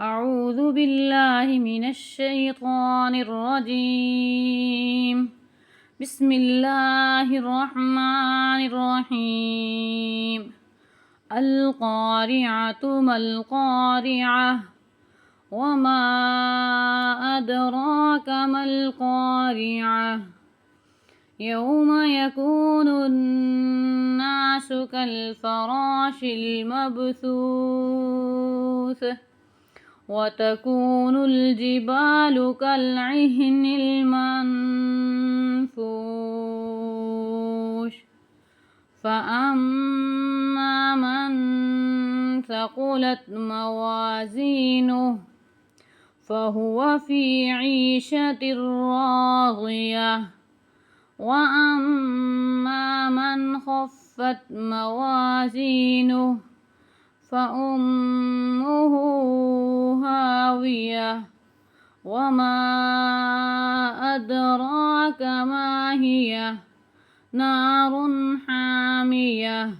أعوذ بالله من الشيطان الرجيم. بسم الله الرحمن الرحيم. القارعة ما القارعة وما أدراك ما القارعة يوم يكون الناس كالفراش المبثوث وتكون الجبال كالعهن المنفوش فأما من ثقلت موازينه فهو في عيشة راضية وأما من خفت موازينه فأمه هاوية وما أدراك ما هي نار حامية